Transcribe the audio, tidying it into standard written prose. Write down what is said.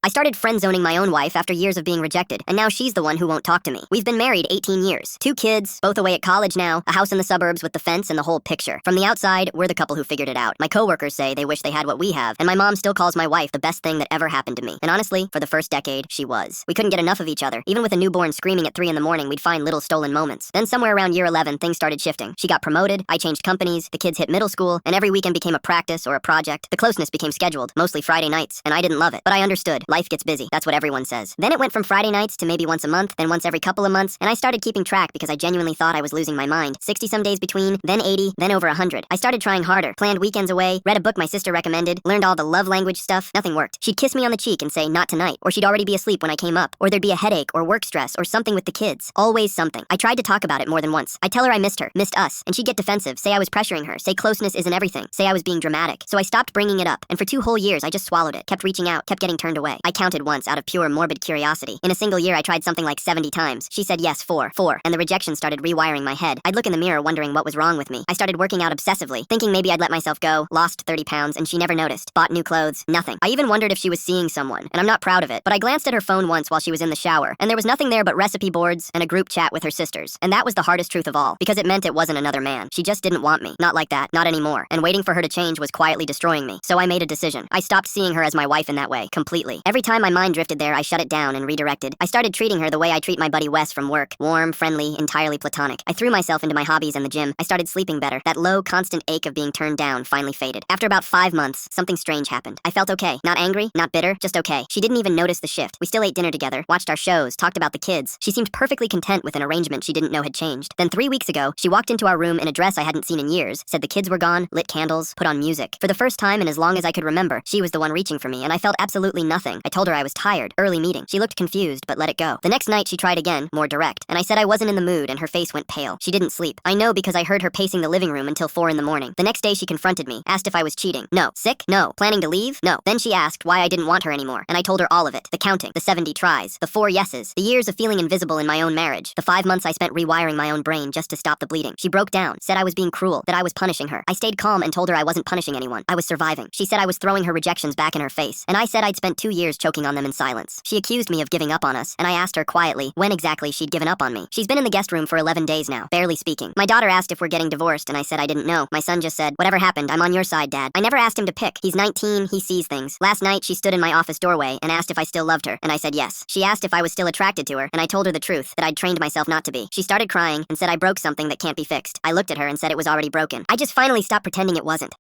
I started friend-zoning my own wife after years of being rejected, and now she's the one who won't talk to me. We've been married 18 years. 2 kids, both away at college now, a house in the suburbs with the fence and the whole picture. From the outside, we're the couple who figured it out. My coworkers say they wish they had what we have, and my mom still calls my wife the best thing that ever happened to me. And honestly, for the first decade, she was. We couldn't get enough of each other. Even with a newborn screaming at 3 in the morning, we'd find little stolen moments. Then somewhere around year 11, things started shifting. She got promoted, I changed companies, the kids hit middle school, and every weekend became a practice or a project. The closeness became scheduled, mostly Friday nights, and I didn't love it. But I understood. Life gets busy. That's what everyone says. Then it went from Friday nights to maybe once a month, then once every couple of months, and I started keeping track because I genuinely thought I was losing my mind. 60 some days between, then 80, then over 100. I started trying harder, planned weekends away, read a book my sister recommended, learned all the love language stuff. Nothing worked. She'd kiss me on the cheek and say, "Not tonight," or she'd already be asleep when I came up, or there'd be a headache or work stress or something with the kids. Always something. I tried to talk about it more than once. I'd tell her I missed her, missed us, and she'd get defensive, say I was pressuring her, say closeness isn't everything, say I was being dramatic. So I stopped bringing it up, and for 2 whole years I just swallowed it, kept reaching out, kept getting turned away. I counted once out of pure morbid curiosity. In a single year I tried something like 70 times. She said yes 4, and the rejection started rewiring my head. I'd look in the mirror wondering what was wrong with me. I started working out obsessively, thinking maybe I'd let myself go, lost 30 pounds, and she never noticed. Bought new clothes, nothing. I even wondered if she was seeing someone, and I'm not proud of it, but I glanced at her phone once while she was in the shower, and there was nothing there but recipe boards and a group chat with her sisters. And that was the hardest truth of all, because it meant it wasn't another man. She just didn't want me. Not like that, not anymore. And waiting for her to change was quietly destroying me. So I made a decision. I stopped seeing her as my wife in that way, completely. Every time my mind drifted there, I shut it down and redirected. I started treating her the way I treat my buddy Wes from work. Warm, friendly, entirely platonic. I threw myself into my hobbies and the gym. I started sleeping better. That low, constant ache of being turned down finally faded. After about 5 months, something strange happened. I felt okay. Not angry, not bitter, just okay. She didn't even notice the shift. We still ate dinner together, watched our shows, talked about the kids. She seemed perfectly content with an arrangement she didn't know had changed. Then 3 weeks ago, she walked into our room in a dress I hadn't seen in years, said the kids were gone, lit candles, put on music. For the first time in as long as I could remember, she was the one reaching for me, and I felt absolutely nothing. I told her I was tired. Early meeting. She looked confused, but let it go. The next night she tried again, more direct, and I said I wasn't in the mood, and her face went pale. She didn't sleep. I know because I heard her pacing the living room until 4 in the morning. The next day she confronted me, asked if I was cheating. No. Sick? No. Planning to leave? No. Then she asked why I didn't want her anymore, and I told her all of it. The counting, the 70 tries, the 4 yeses, the years of feeling invisible in my own marriage, the 5 months I spent rewiring my own brain just to stop the bleeding. She broke down, said I was being cruel, that I was punishing her. I stayed calm and told her I wasn't punishing anyone. I was surviving. She said I was throwing her rejections back in her face, and I said I'd spent 2 years choking on them in silence. She accused me of giving up on us, and I asked her quietly when exactly she'd given up on me. She's been in the guest room for 11 days now, barely speaking. My daughter asked if we're getting divorced, and I said I didn't know. My son just said, "Whatever happened, I'm on your side, Dad." I never asked him to pick. He's 19, he sees things. Last night, she stood in my office doorway and asked if I still loved her, and I said yes. She asked if I was still attracted to her, and I told her the truth, that I'd trained myself not to be. She started crying and said I broke something that can't be fixed. I looked at her and said it was already broken. I just finally stopped pretending it wasn't.